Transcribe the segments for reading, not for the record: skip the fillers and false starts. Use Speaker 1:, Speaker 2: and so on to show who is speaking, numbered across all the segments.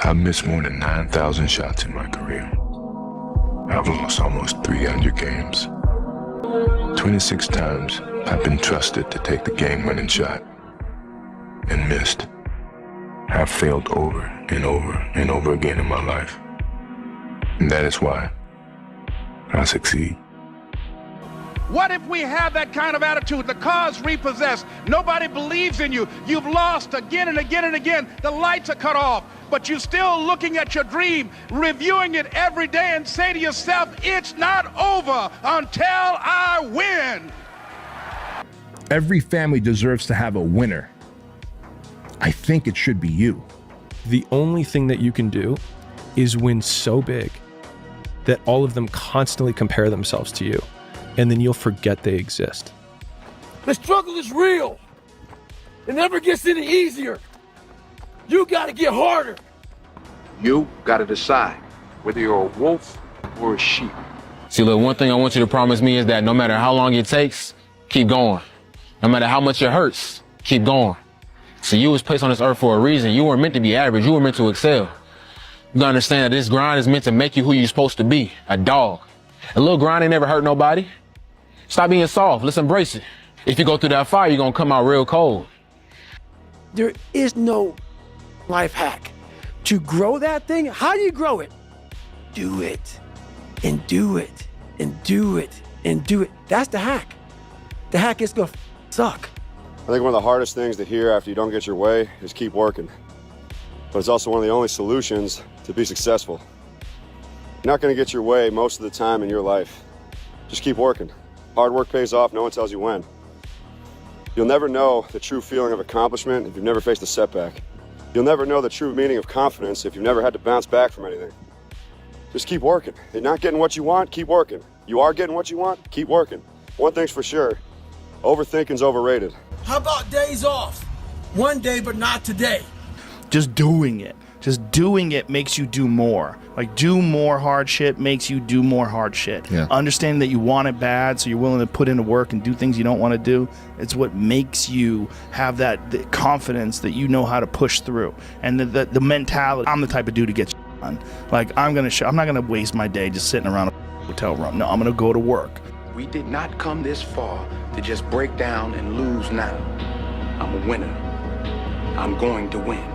Speaker 1: I've missed more than 9,000 shots in my career. I've lost almost 300 games. 26 times I've been trusted to take the game-winning shot and missed. I've failed over and over and over again in my life. And that is why I succeed.
Speaker 2: What if we have that kind of attitude? The car's repossessed. Nobody believes in you. You've lost again and again and again. The lights are cut off, but you're still looking at your dream, reviewing it every day, and say to yourself, it's not over until I win.
Speaker 3: Every family deserves to have a winner. I think it should be you.
Speaker 4: The only thing that you can do is win so big that all of them constantly compare themselves to you, and then you'll forget they exist.
Speaker 5: The struggle is real. It never gets any easier. You gotta get harder.
Speaker 6: You gotta decide whether you're a wolf or a sheep.
Speaker 7: See, look, one thing I want you to promise me is that no matter how long it takes, keep going. No matter how much it hurts, keep going. See, you was placed on this earth for a reason. You weren't meant to be average. You were meant to excel. You gotta understand that this grind is meant to make you who you're supposed to be, a dog. A little grind ain't never hurt nobody. Stop being soft. Let's embrace it. If you go through that fire, you're gonna come out real cold.
Speaker 5: There is no life hack. To grow that thing, how do you grow it? Do it, and do it, and do it, and do it. That's the hack. The hack is gonna suck.
Speaker 8: I think one of the hardest things to hear after you don't get your way is keep working. But it's also one of the only solutions to be successful. You're not gonna get your way most of the time in your life. Just keep working. Hard work pays off, no one tells you when. You'll never know the true feeling of accomplishment if you've never faced a setback. You'll never know the true meaning of confidence if you've never had to bounce back from anything. Just keep working. You're not getting what you want, keep working. You are getting what you want, keep working. One thing's for sure, overthinking's overrated.
Speaker 5: How about days off? One day, but not today.
Speaker 9: Just doing it. Just doing it makes you do more. Like, do more hard shit makes you do more hard shit.
Speaker 10: Yeah.
Speaker 9: Understanding that you want it bad, so you're willing to put into work and do things you don't want to do. It's what makes you have the confidence that you know how to push through. And the mentality, I'm the type of dude to get shit done. Like, I'm not gonna waste my day just sitting around a hotel room. No, I'm gonna go to work.
Speaker 6: We did not come this far to just break down and lose now. I'm a winner. I'm going to win.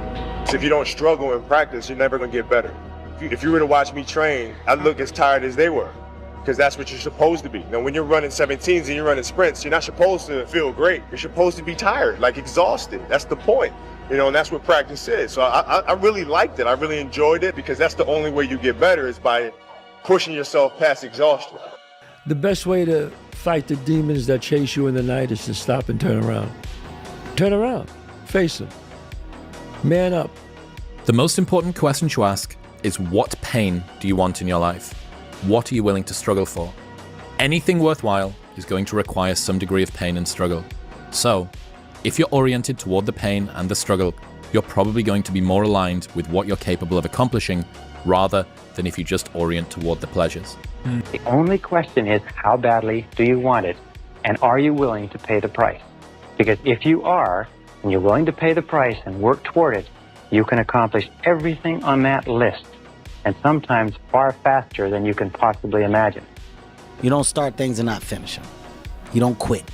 Speaker 11: So if you don't struggle in practice, you're never gonna get better. If you were to watch me train, I'd look as tired as they were, because that's what you're supposed to be. Now, when you're running 17s and you're running sprints, you're not supposed to feel great. You're supposed to be tired, like exhausted. That's the point, and that's what practice is. So I really liked it. I really enjoyed it, because that's the only way you get better is by pushing yourself past exhaustion.
Speaker 12: The best way to fight the demons that chase you in the night is to stop and turn around. Turn around, face them, man up.
Speaker 13: The most important question to ask is, what pain do you want in your life? What are you willing to struggle for? Anything worthwhile is going to require some degree of pain and struggle. So, if you're oriented toward the pain and the struggle, you're probably going to be more aligned with what you're capable of accomplishing, rather than if you just orient toward the pleasures.
Speaker 14: The only question is, how badly do you want it, and are you willing to pay the price? Because if you are, and you're willing to pay the price and work toward it, you can accomplish everything on that list, and sometimes far faster than you can possibly imagine.
Speaker 15: You don't start things and not finish them. You don't quit.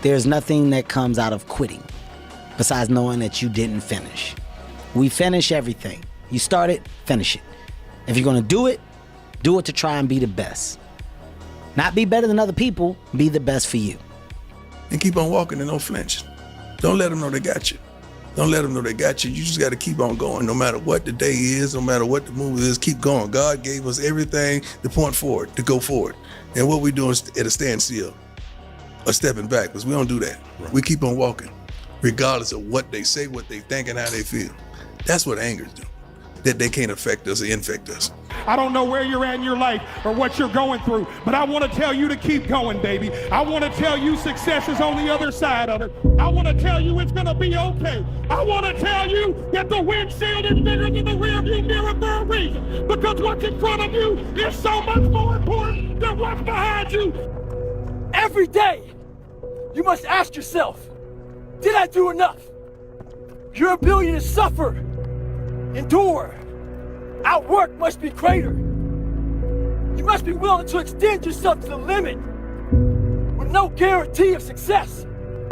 Speaker 15: There's nothing that comes out of quitting besides knowing that you didn't finish. We finish everything. You start it, finish it. If you're gonna do it to try and be the best. Not be better than other people, be the best for you.
Speaker 16: And keep on walking and don't flinch. Don't let them know they got you. Don't let them know they got you. You just got to keep on going. No matter what the day is, no matter what the move is, keep going. God gave us everything to point forward, to go forward. And what we doing is at a standstill or stepping back, because we don't do that. Right. We keep on walking, regardless of what they say, what they think, and how they feel. That's what angers do, that they can't affect us or infect us.
Speaker 2: I don't know where you're at in your life or what you're going through, but I want to tell you to keep going, baby. I want to tell you success is on the other side of it. I want to tell you it's going to be okay. I want to tell you that the windshield is bigger than the rearview mirror for a reason, because what's in front of you is so much more important than what's behind you.
Speaker 5: Every day, you must ask yourself, did I do enough? Your ability to suffer Endure. Our work must be greater. You must be willing to extend yourself to the limit with no guarantee of success.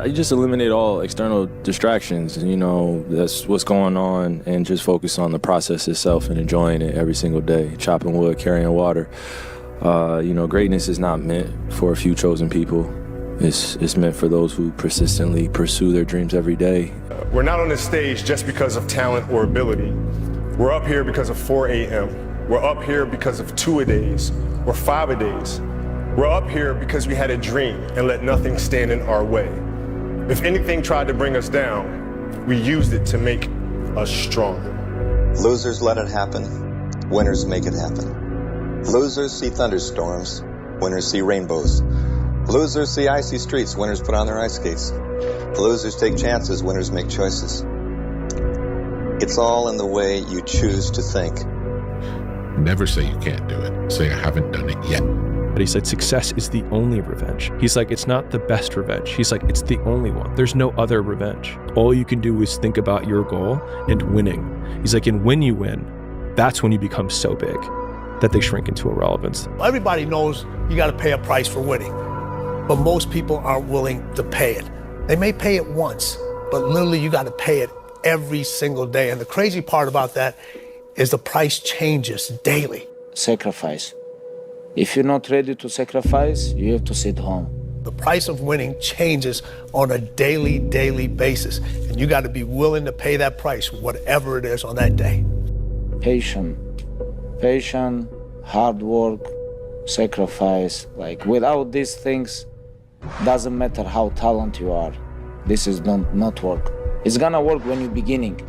Speaker 10: You just eliminate all external distractions, and that's what's going on, and just focus on the process itself and enjoying it every single day. Chopping wood, carrying water. Greatness is not meant for a few chosen people. It's meant for those who persistently pursue their dreams every day.
Speaker 11: We're not on this stage just because of talent or ability. We're up here because of 4 a.m. We're up here because of 2-a-days or 5-a-days. We're up here because we had a dream and let nothing stand in our way. If anything tried to bring us down, we used it to make us stronger.
Speaker 17: Losers let it happen. Winners make it happen. Losers see thunderstorms. Winners see rainbows. Losers see icy streets. Winners put on their ice skates. Losers take chances. Winners make choices. It's all in the way you choose to think.
Speaker 18: Never say you can't do it. Say I haven't done it yet.
Speaker 4: But he said success is the only revenge. He's like, it's not the best revenge. He's like, it's the only one. There's no other revenge. All you can do is think about your goal and winning. He's like, and when you win, that's when you become so big that they shrink into irrelevance.
Speaker 19: Everybody knows you got to pay a price for winning, but most people aren't willing to pay it. They may pay it once, but literally you got to pay it every single day. And the crazy part about that is the price changes daily.
Speaker 20: Sacrifice. If you're not ready to sacrifice, you have to sit home.
Speaker 19: The price of winning changes on a daily basis. And you got to be willing to pay that price, whatever it is on that day.
Speaker 20: Patience, hard work, sacrifice. Like without these things, doesn't matter how talented you are. This is not work. It's gonna work when you're beginning.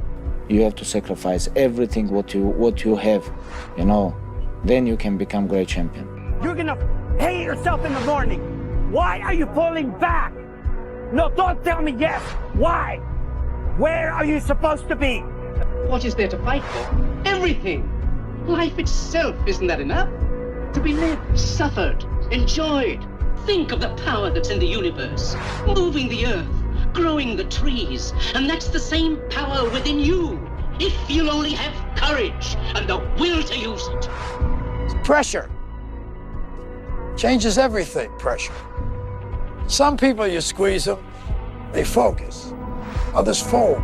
Speaker 20: You have to sacrifice everything what you have, then you can become great champion.
Speaker 5: You're gonna hate yourself in the morning. Why are you pulling back? No, don't tell me yes. Why? Where are you supposed to be?
Speaker 21: What is there to fight for? Everything. Life itself, isn't that enough? To be lived, suffered, enjoyed. Think of the power that's in the universe, moving the earth, growing the trees, and that's the same power within you, if you'll only have courage and the will to use it.
Speaker 5: Pressure changes everything, pressure. Some people, you squeeze them, they focus. Others fold.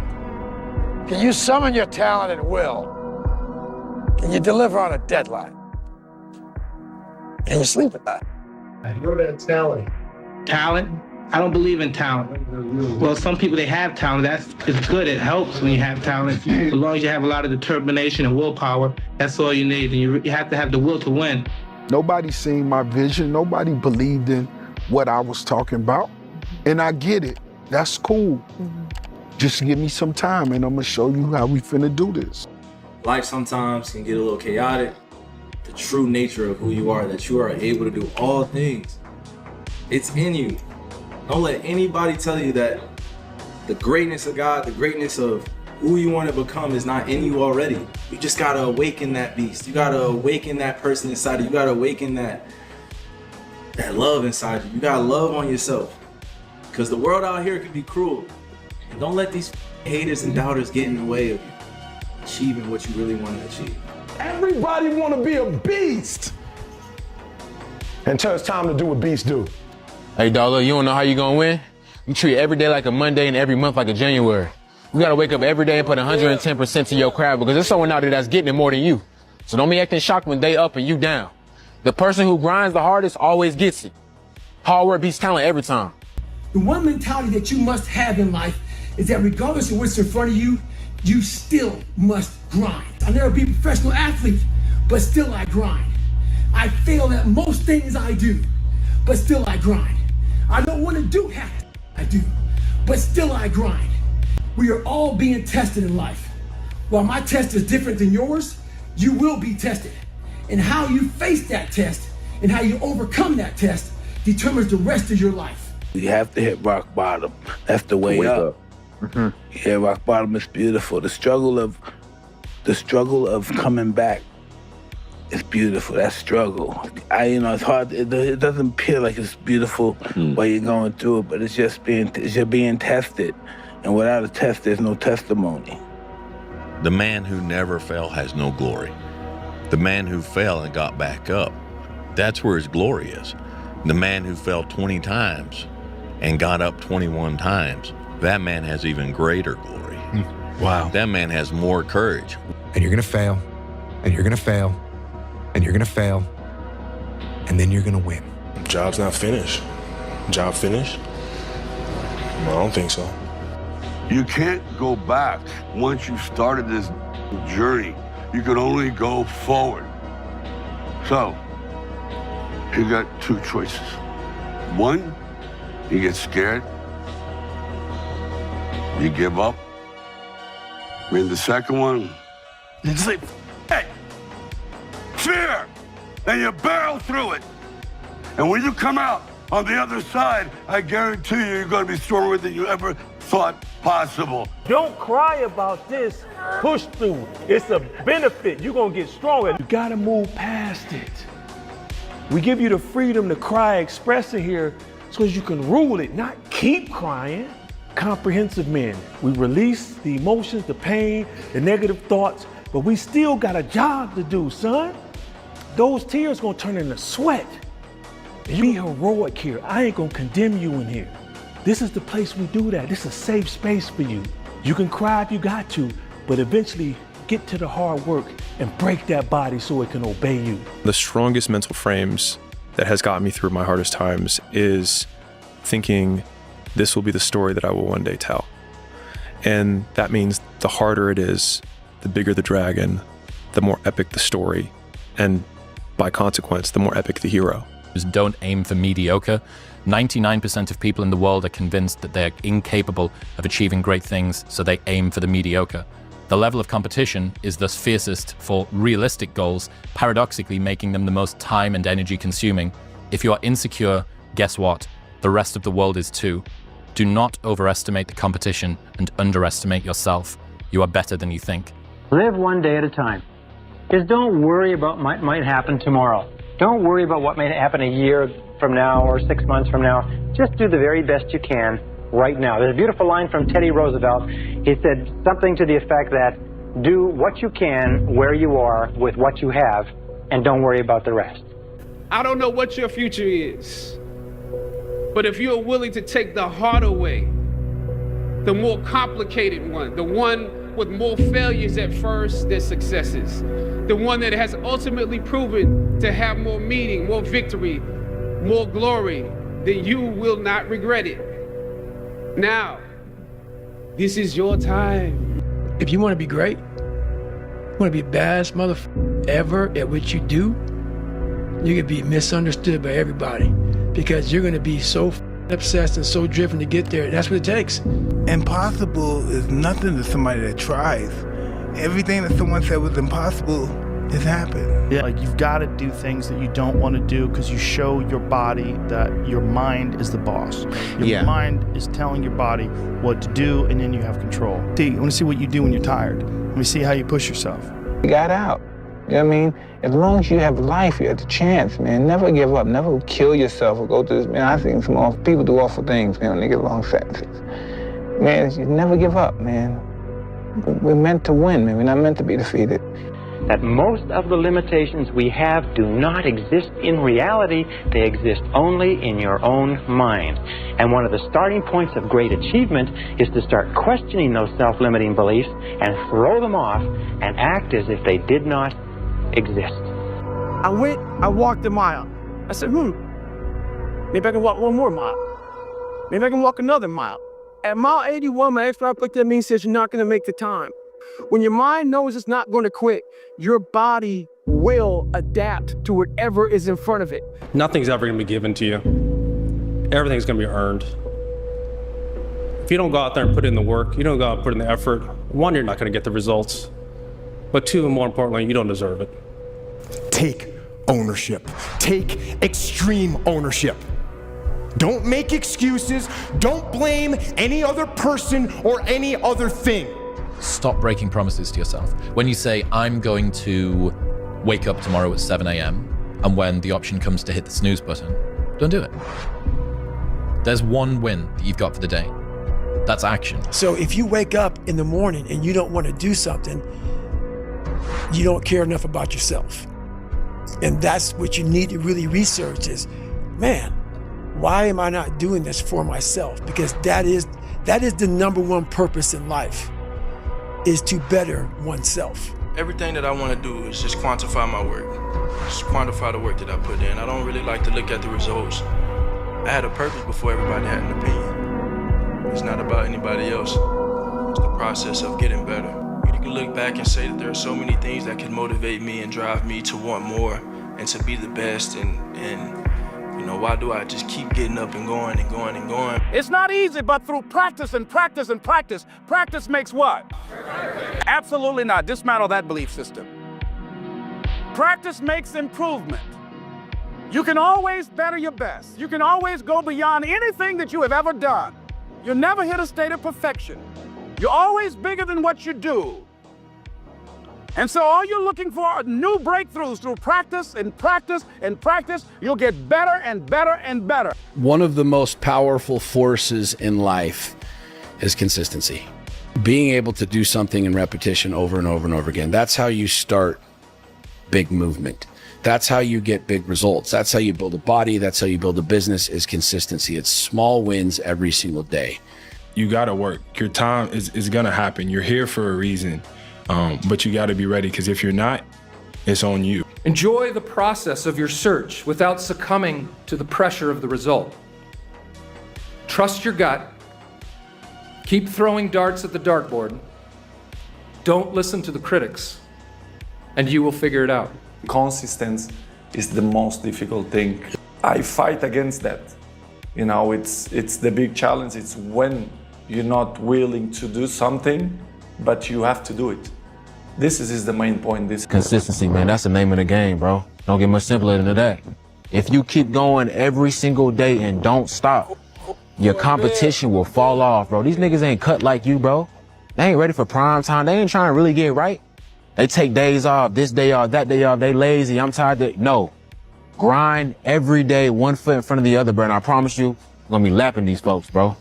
Speaker 5: Can you summon your talent and will? Can you deliver on a deadline? Can you sleep at night?
Speaker 21: What about talent? Talent? I don't believe in talent. Well, some people, they have talent. It's good. It helps when you have talent. As long as you have a lot of determination and willpower, that's all you need. And you have to have the will to win.
Speaker 22: Nobody seen my vision. Nobody believed in what I was talking about. And I get it. That's cool. Just give me some time and I'm gonna show you how we finna do this.
Speaker 10: Life sometimes can get a little chaotic. The true nature of who you are, that you are able to do all things. It's in you. Don't let anybody tell you that the greatness of God, the greatness of who you want to become is not in you already. You just gotta awaken that beast. You gotta awaken that person inside you. You gotta awaken that love inside you. You gotta love on yourself. Because the world out here can be cruel. And don't let these haters and doubters get in the way of you achieving what you really want to achieve.
Speaker 2: Everybody want to be a beast until it's time to do what beasts do.
Speaker 7: Hey, dog, look, you don't know how you gonna win? You treat every day like a Monday and every month like a January. You gotta wake up every day and put 110% to your craft because there's someone out there that's getting it more than you. So don't be acting shocked when they up and you down. The person who grinds the hardest always gets it. Hard work beats talent every time.
Speaker 5: The one mentality that you must have in life is that regardless of what's in front of you, you still must grind. I'll never be a professional athlete, but still I grind. I fail at most things I do, but still I grind. I don't want to do half I do, but still I grind. We are all being tested in life. While my test is different than yours, you will be tested. And how you face that test and how you overcome that test determines the rest of your life.
Speaker 23: You have to hit rock bottom. That's the way up. Yeah, rock bottom is beautiful. The struggle of coming back is beautiful. That struggle. It's hard. It doesn't appear like it's beautiful while you're going through it, but it's just being tested. And without a test, there's no testimony.
Speaker 1: The man who never fell has no glory. The man who fell and got back up, that's where his glory is. The man who fell 20 times and got up 21 times, that man has even greater glory.
Speaker 3: Wow.
Speaker 1: That man has more courage.
Speaker 3: And you're gonna fail, and you're gonna fail, and you're gonna fail, and then you're gonna win.
Speaker 8: Job's not finished. Job finished? No, I don't think so.
Speaker 24: You can't go back. Once you started this journey, you can only go forward. So, you got two choices. One, you get scared, you give up. And the second one, you say, hey, fear, and you barrel through it. And when you come out on the other side, I guarantee you, you're gonna be stronger than you ever thought possible.
Speaker 25: Don't cry about this. Push through. It's a benefit. You're gonna get stronger. You gotta move past it. We give you the freedom to cry, express it here, so you can rule it, not keep crying. Comprehensive men. We release the emotions, the pain, the negative thoughts, but we still got a job to do, son. Those tears gonna turn into sweat. You be heroic here. I ain't gonna condemn you in here. This is the place we do that. This is a safe space for you. You can cry if you got to, but eventually get to the hard work and break that body so it can obey you.
Speaker 4: The strongest mental frames that has gotten me through my hardest times is thinking this will be the story that I will one day tell. And that means the harder it is, the bigger the dragon, the more epic the story, and by consequence, the more epic the hero.
Speaker 13: Just don't aim for mediocre. 99% of people in the world are convinced that they're incapable of achieving great things, so they aim for the mediocre. The level of competition is thus fiercest for realistic goals, paradoxically making them the most time and energy consuming. If you are insecure, guess what? The rest of the world is too. Do not overestimate the competition and underestimate yourself. You are better than you think.
Speaker 14: Live one day at a time. Just don't worry about what might happen tomorrow. Don't worry about what may happen a year from now or 6 months from now. Just do the very best you can right now. There's a beautiful line from Teddy Roosevelt. He said something to the effect that do what you can where you are with what you have and don't worry about the rest.
Speaker 26: I don't know what your future is, but if you're willing to take the harder way, the more complicated one, the one with more failures at first than successes, the one that has ultimately proven to have more meaning, more victory, more glory, then you will not regret it. Now, this is your time.
Speaker 5: If you want to be great, you want to be the baddest motherfucker ever at what you do, you're going to be misunderstood by everybody because you're going to be so obsessed and so driven to get there. That's what it takes.
Speaker 23: Impossible is nothing to somebody that tries. Everything that someone said was impossible has happened.
Speaker 9: Yeah, like you've got to do things that you don't want to do because you show your body that your mind is the boss. Your mind is telling your body what to do, and then you have control. See, I want to see what you do when you're tired. Let me see how you push yourself.
Speaker 20: You got out. You know what I mean? As long as you have life, you have the chance, man. Never give up. Never kill yourself or go through this. Man, I think some awful people do awful things, man, when they get long sentences. Man, you never give up, man. We're meant to win, man. We're not meant to be defeated.
Speaker 14: That most of the limitations we have do not exist in reality. They exist only in your own mind. And one of the starting points of great achievement is to start questioning those self-limiting beliefs and throw them off and act as if they did not exist.
Speaker 5: I walked a mile. I said, maybe I can walk one more mile. Maybe I can walk another mile. At mile 81, my ex-wife looked at me and said, you're not going to make the time. When your mind knows it's not going to quit, your body will adapt to whatever is in front of it.
Speaker 27: Nothing's ever going to be given to you. Everything's going to be earned. If you don't go out there and put in the work, you don't go out and put in the effort, one, you're not going to get the results. But two, and more importantly, you don't deserve it.
Speaker 3: Take ownership. Take extreme ownership. Don't make excuses. Don't blame any other person or any other thing.
Speaker 13: Stop breaking promises to yourself. When you say, I'm going to wake up tomorrow at 7 a.m., and when the option comes to hit the snooze button, don't do it. There's one win that you've got for the day. That's action.
Speaker 5: So if you wake up in the morning and you don't want to do something, you don't care enough about yourself. And that's what you need to really research is, man, why am I not doing this for myself? Because that is the number one purpose in life, is to better oneself.
Speaker 6: Everything that I want to do is just quantify my work. Just quantify the work that I put in. I don't really like to look at the results. I had a purpose before everybody had an opinion. It's not about anybody else. It's the process of getting better. You can look back and say that there are so many things that can motivate me and drive me to want more and to be the best. And you know, why do I just keep getting up and going and going and going?
Speaker 11: It's not easy, but through practice and practice and practice, practice makes what? Absolutely not. Dismantle that belief system. Practice makes improvement. You can always better your best. You can always go beyond anything that you have ever done. You'll never hit a state of perfection. You're always bigger than what you do. And so all you're looking for are new breakthroughs through practice and practice and practice. You'll get better and better and better.
Speaker 12: One of the most powerful forces in life is consistency. Being able to do something in repetition over and over and over again. That's how you start big movement. That's how you get big results. That's how you build a body. That's how you build a business, is consistency. It's small wins every single day.
Speaker 8: You gotta work. Your time is gonna happen. You're here for a reason. But you got to be ready, because if you're not, it's on you.
Speaker 15: Enjoy the process of your search without succumbing to the pressure of the result. Trust your gut. Keep throwing darts at the dartboard. Don't listen to the critics, and you will figure it out.
Speaker 16: Consistency is the most difficult thing. I fight against that. You know, it's the big challenge. It's when you're not willing to do something, but you have to do it. This is the main point. This
Speaker 7: Consistency, man, that's the name of the game, bro. Don't get much simpler than that. If you keep going every single day and don't stop, your competition will fall off, bro. These niggas ain't cut like you, bro. They ain't ready for prime time. They ain't trying to really get right. They take days off, this day off, that day off. They lazy, I'm tired. No. Grind every day, one foot in front of the other, bro. And I promise you, I'm gonna be lapping these folks, bro.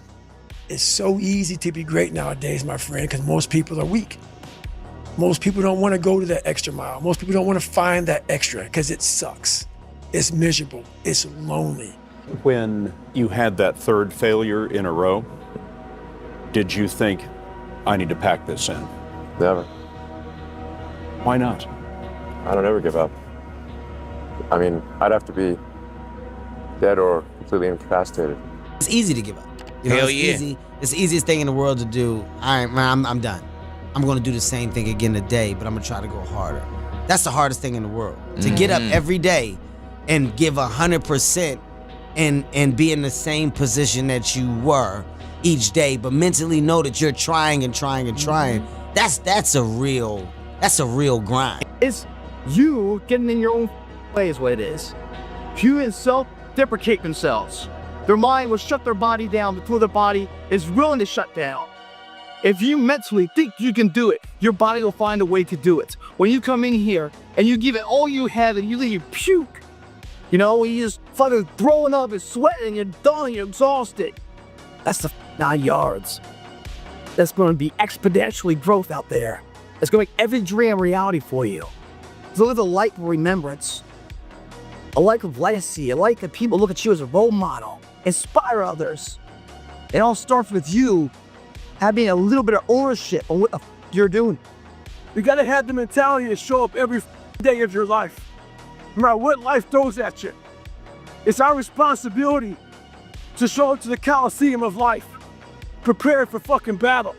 Speaker 5: It's so easy to be great nowadays, my friend, because most people are weak. Most people don't want to go to that extra mile. Most people don't want to find that extra because it sucks. It's miserable. It's lonely.
Speaker 17: When you had that third failure in a row, did you think, I need to pack this in?
Speaker 18: Never.
Speaker 17: Why not?
Speaker 18: I don't ever give up. I mean, I'd have to be dead or completely incapacitated.
Speaker 28: It's easy to give up. You know,
Speaker 18: Hell
Speaker 28: it's
Speaker 18: yeah.
Speaker 28: easy. It's the easiest thing in the world to do. All right, man, I'm done. I'm going to do the same thing again today, but I'm going to try to go harder. That's the hardest thing in the world. To get up every day and give 100% and be in the same position that you were each day, but mentally know that you're trying and trying and trying. That's a real grind.
Speaker 9: It's you getting in your own way is what it is. Humans self-deprecate themselves. Their mind will shut their body down before their body is willing to shut down. If you mentally think you can do it, your body will find a way to do it. When you come in here and you give it all you have and you leave puke, you know, when you just fucking throwing up and sweating and you're done and you're exhausted, that's the 9 yards. That's going to be exponentially growth out there. It's going to make every dream reality for you. So live a life of remembrance, a life of legacy, a life that people look at you as a role model, inspire others. It all starts with you having a little bit of ownership on what the you're doing.
Speaker 19: You gotta have the mentality to show up every day of your life, no matter what life throws at you. It's our responsibility to show up to the Coliseum of life, prepared for fucking battle.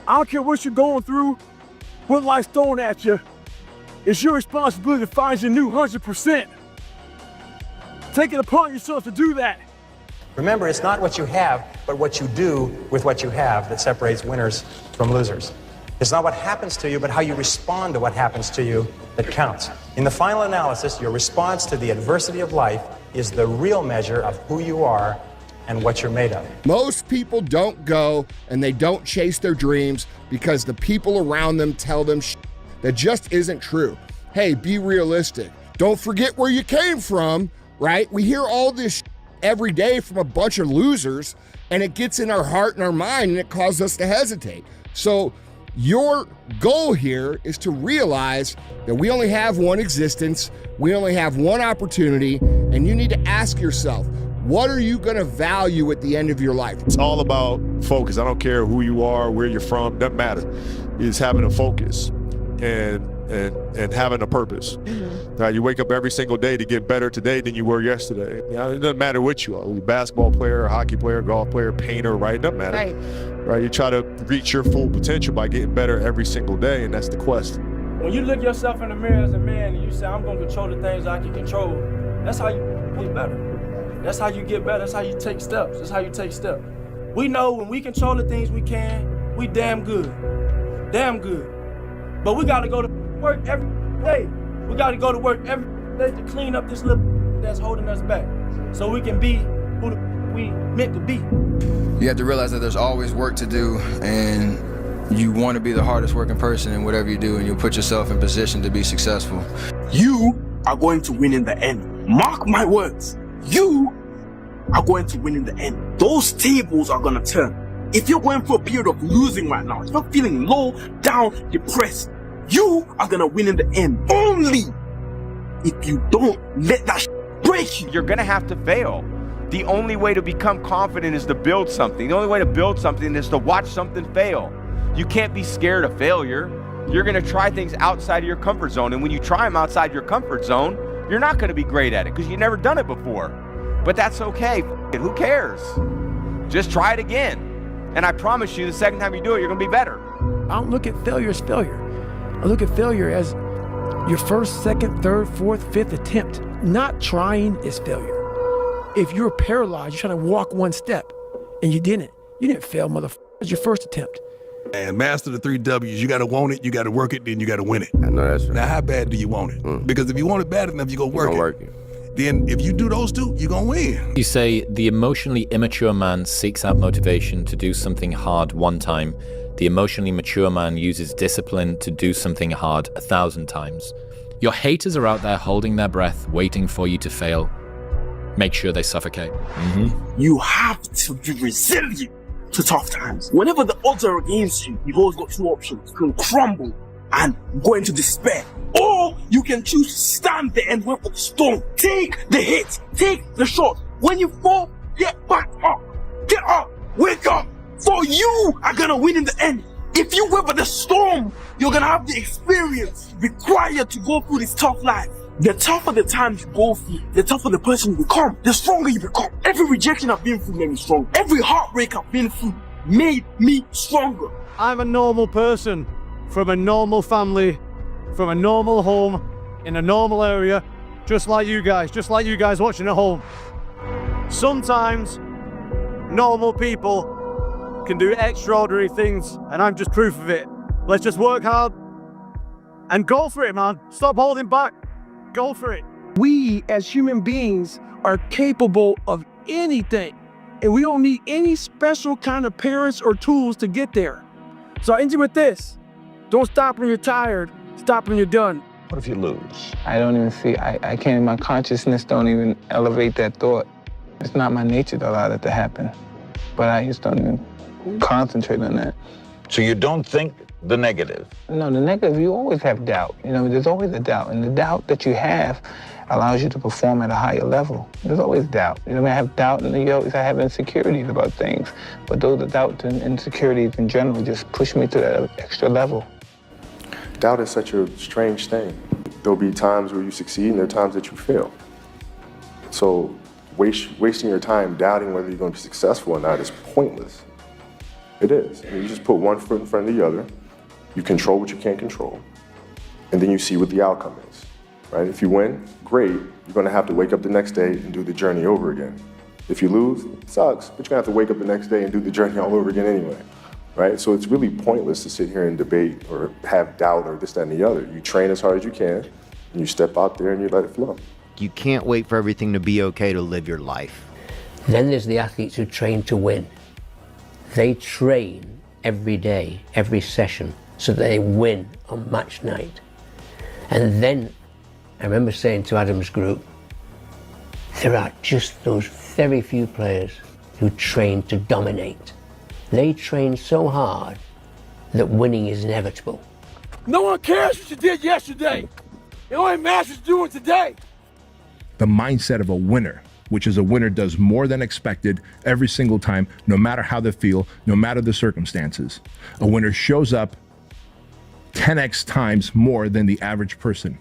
Speaker 19: I don't care what you're going through, what life's throwing at you. It's your responsibility to find your new 100%. Take it upon yourself to do that.
Speaker 29: Remember, it's not what you have, but what you do with what you have that separates winners from losers. It's not what happens to you, but how you respond to what happens to you that counts. In the final analysis, your response to the adversity of life is the real measure of who you are and what you're made of.
Speaker 30: Most people don't go and they don't chase their dreams because the people around them tell them that just isn't true. Hey, be realistic. Don't forget where you came from, right? We hear all this every day from a bunch of losers, and it gets in our heart and our mind, and it causes us to hesitate. So your goal here is to realize that we only have one existence, we only have one opportunity, and you need to ask yourself, what are you gonna value at the end of your life?
Speaker 1: It's all about focus. I don't care who you are, where you're from, doesn't matter. It's having a focus and having a purpose. Right? You wake up every single day to get better today than you were yesterday. You know, it doesn't matter what you are, whether you're a basketball player, a hockey player, golf player, painter, right? It doesn't matter. Right? You try to reach your full potential by getting better every single day, and that's the quest.
Speaker 6: When you look yourself in the mirror as a man and you say, I'm gonna control the things I can control, that's how you get better. That's how you get better. That's how you take steps. That's how you take steps. We know when we control the things we can, we damn good. Damn good. But we gotta go to work every day. We gotta go to work every day to clean up this little that's holding us back. So we can be who we meant to be.
Speaker 2: You have to realize that there's always work to do, and you want to be the hardest working person in whatever you do, and you'll put yourself in position to be successful.
Speaker 4: You are going to win in the end. Mark my words. You are going to win in the end. Those tables are going to turn. If you're going through a period of losing right now, if you're feeling low, down, depressed, you are going to win in the end. Only if you don't let that break you.
Speaker 10: You're going to have to fail. The only way to become confident is to build something. The only way to build something is to watch something fail. You can't be scared of failure. You're going to try things outside of your comfort zone. And when you try them outside your comfort zone, you're not going to be great at it because you've never done it before. But that's okay. Who cares? Just try it again. And I promise you, the second time you do it, you're going to be better.
Speaker 5: I don't look at failure as failure. I look at failure as your first, second, third, fourth, fifth attempt. Not trying is failure. If you're paralyzed, you're trying to walk one step, and you didn't fail, motherfucker. It was your first attempt.
Speaker 21: And master the 3 W's. You got to want it, you got to work it, then you got to win it.
Speaker 18: I know that's right.
Speaker 21: Now, how bad do you want it? Because if you want it bad enough, you're going to work it. Then if you do those two, you're going to win.
Speaker 13: You say the emotionally immature man seeks out motivation to do something hard one time. The emotionally mature man uses discipline to do something hard 1,000 times. Your haters are out there holding their breath, waiting for you to fail. Make sure they suffocate.
Speaker 4: You have to be resilient to tough times. Whenever the odds are against you, you've always got 2 options. You can crumble and go into despair, or you can choose to stand there and wait for the storm. Take the hit, take the shot. When you fall, get back up. Get up, wake up. For you are gonna win in the end. If you weather the storm, you're gonna have the experience required to go through this tough life. The tougher the times you go through, the tougher the person you become, the stronger you become. Every rejection I've been through made me strong. Every heartbreak I've been through made me stronger.
Speaker 22: I'm a normal person from a normal family, from a normal home, in a normal area, just like you guys watching at home. Sometimes normal people can do extraordinary things, and I'm just proof of it. Let's just work hard and go for it, man. Stop holding back. Go for it.
Speaker 5: We as human beings are capable of anything, and we don't need any special kind of parents or tools to get there. So I end you with this. Don't stop when you're tired, stop when you're done.
Speaker 18: What if you lose?
Speaker 23: I don't even see, I can't, my consciousness don't even elevate that thought. It's not my nature to allow that to happen, but I just don't even concentrate on that.
Speaker 18: So you don't think the negative?
Speaker 23: No, the negative, you always have doubt. You know, there's always a doubt, and the doubt that you have allows you to perform at a higher level. There's always doubt. You know, I have doubt, and you always have insecurities about things, but those doubts and insecurities in general just push me to that extra level.
Speaker 24: Doubt is such a strange thing. There'll be times where you succeed, and there are times that you fail. So wasting your time doubting whether you're going to be successful or not is pointless. It is. I mean, you just put one foot in front of the other, you control what you can't control, and then you see what the outcome is, right? If you win, great. You're going to have to wake up the next day and do the journey over again. If you lose, it sucks, but you're going to have to wake up the next day and do the journey all over again anyway, right? So it's really pointless to sit here and debate or have doubt or this, that, and the other. You train as hard as you can, and you step out there and you let it flow.
Speaker 25: You can't wait for everything to be okay to live your life.
Speaker 26: Then there's the athletes who train to win. They train every day, every session, so that they win on match night. And then, I remember saying to Adam's group, there are just those very few players who train to dominate. They train so hard that winning is inevitable.
Speaker 3: No one cares what you did yesterday. It only matters what you're doing today.
Speaker 7: The mindset of a winner, which is a winner does more than expected every single time, no matter how they feel, no matter the circumstances. A winner shows up 10x times more than the average person.